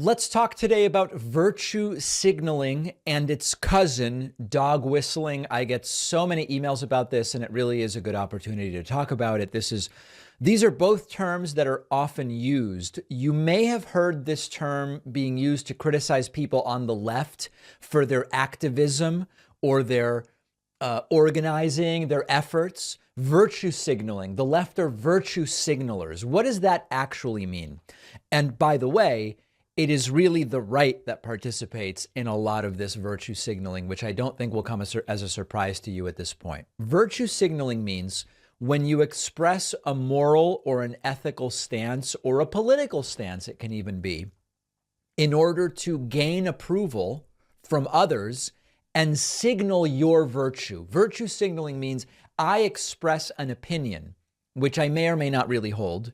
Let's talk today about virtue signaling and its cousin, dog whistling. I get so many emails about this, and it really is a good opportunity to talk about it. These are both terms that are often used. You may have heard this term being used to criticize people on the left for their activism or their organizing, their efforts. Virtue signaling. The left are virtue signalers. What does that actually mean? And by the way, it is really the right that participates in a lot of this virtue signaling, which I don't think will come as a surprise to you at this point. Virtue signaling means when you express a moral or an ethical stance or a political stance, it can even be, in order to gain approval from others and signal your virtue. Virtue signaling means I express an opinion, which I may or may not really hold,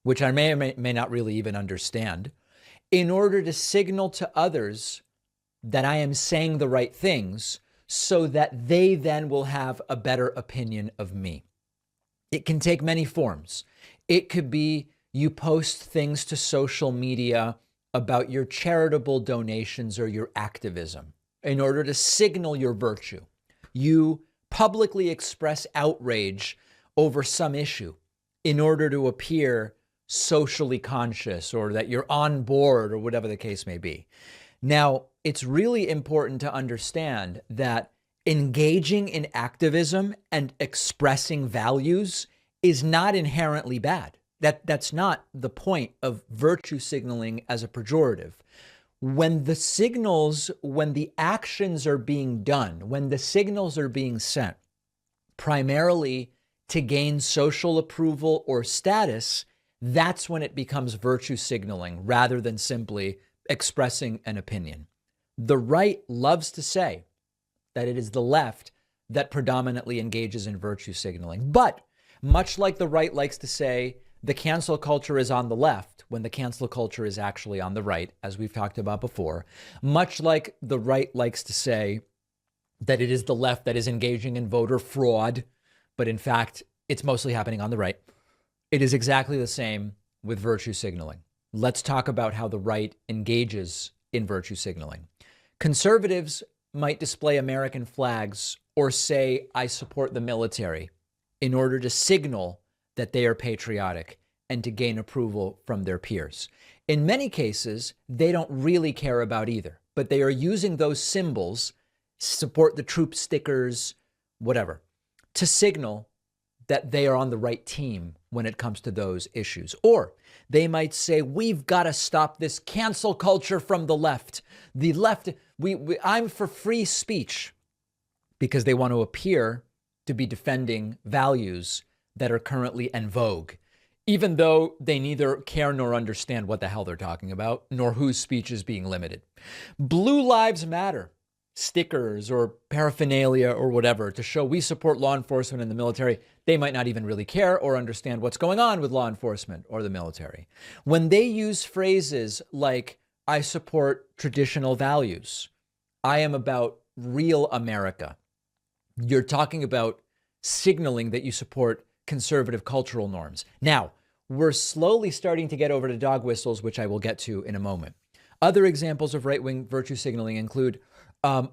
which I may or may not really even understand, in order to signal to others that I am saying the right things so that they then will have a better opinion of me. It can take many forms. It could be you post things to social media about your charitable donations or your activism in order to signal your virtue. You publicly express outrage over some issue in order to appear socially conscious or that you're on board or whatever the case may be. Now, it's really important to understand that engaging in activism and expressing values is not inherently bad. That's not the point of virtue signaling as a pejorative. When the actions are being done, when the signals are being sent, primarily to gain social approval or status, that's when it becomes virtue signaling rather than simply expressing an opinion. The right loves to say that it is the left that predominantly engages in virtue signaling. But much like the right likes to say the cancel culture is on the left when the cancel culture is actually on the right, as we've talked about before, much like the right likes to say that it is the left that is engaging in voter fraud, but in fact, it's mostly happening on the right. It is exactly the same with virtue signaling. Let's talk about how the right engages in virtue signaling. Conservatives might display American flags or say, I support the military, in order to signal that they are patriotic and to gain approval from their peers. In many cases, they don't really care about either, but they are using those symbols, support the troop stickers, whatever, to signal that they are on the right team when it comes to those issues. Or they might say, we've got to stop this cancel culture from the left. The left, I'm for free speech, because they want to appear to be defending values that are currently en vogue, even though they neither care nor understand what the hell they're talking about, nor whose speech is being limited. Blue Lives Matter stickers or paraphernalia or whatever to show we support law enforcement and the military, they might not even really care or understand what's going on with law enforcement or the military. When they use phrases like, I support traditional values, I am about real America, you're talking about signaling that you support conservative cultural norms. Now, we're slowly starting to get over to dog whistles, which I will get to in a moment. Other examples of right-wing virtue signaling include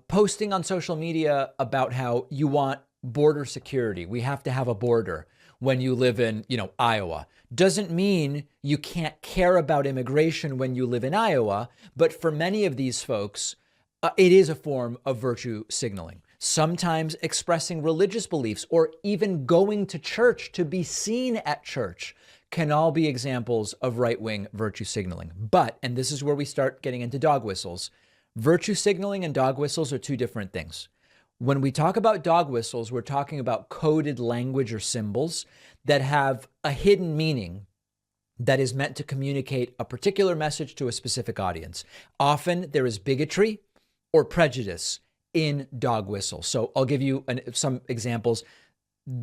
posting on social media about how you want border security. We have to have a border when you live in, Iowa. Doesn't mean you can't care about immigration when you live in Iowa, but for many of these folks, it is a form of virtue signaling. Sometimes expressing religious beliefs or even going to church to be seen at church can all be examples of right-wing virtue signaling. But, and this is where we start getting into dog whistles, virtue signaling and dog whistles are two different things. When we talk about dog whistles, we're talking about coded language or symbols that have a hidden meaning that is meant to communicate a particular message to a specific audience. Often there is bigotry or prejudice in dog whistles. So I'll give you some examples.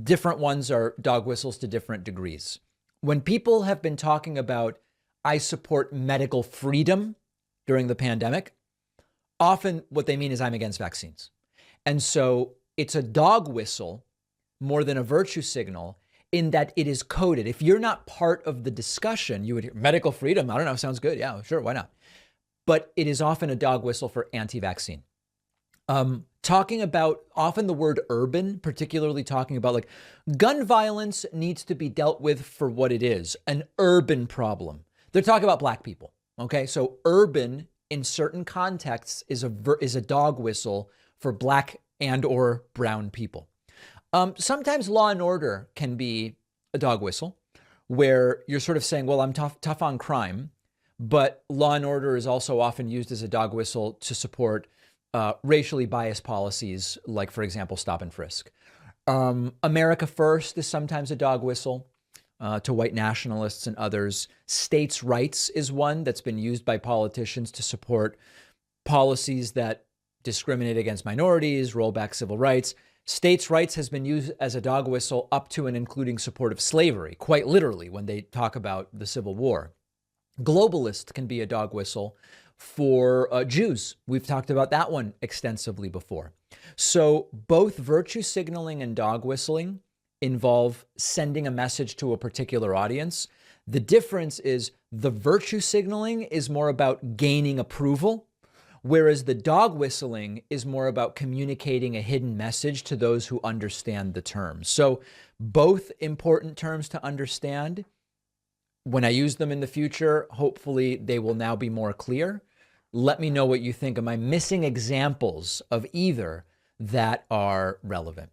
Different ones are dog whistles to different degrees. When people have been talking about, I support medical freedom during the pandemic, often what they mean is I'm against vaccines. And so it's a dog whistle more than a virtue signal in that it is coded. If you're not part of the discussion, you would hear medical freedom. I don't know, sounds good. Yeah, sure, why not? but it is often a dog whistle for anti-vaccine. Talking about often the word urban, particularly talking about like gun violence needs to be dealt with for what it is, an urban problem. They're talking about Black people. Okay. So urban in certain contexts is a dog whistle for Black and or brown people. Sometimes law and order can be a dog whistle where you're sort of saying, well, I'm tough on crime, but law and order is also often used as a dog whistle to support racially biased policies, like, for example, stop and frisk. America First is sometimes a dog whistle to white nationalists and others. States' rights is one that's been used by politicians to support policies that discriminate against minorities, roll back civil rights. States' rights has been used as a dog whistle up to and including support of slavery, quite literally, when they talk about the Civil War. Globalist can be a dog whistle for Jews. We've talked about that one extensively before. So both virtue signaling and dog whistling involve sending a message to a particular audience. The difference is the virtue signaling is more about gaining approval, whereas the dog whistling is more about communicating a hidden message to those who understand the terms. So both important terms to understand. When I use them in the future, hopefully they will now be more clear. Let me know what you think. Am I missing examples of either that are relevant?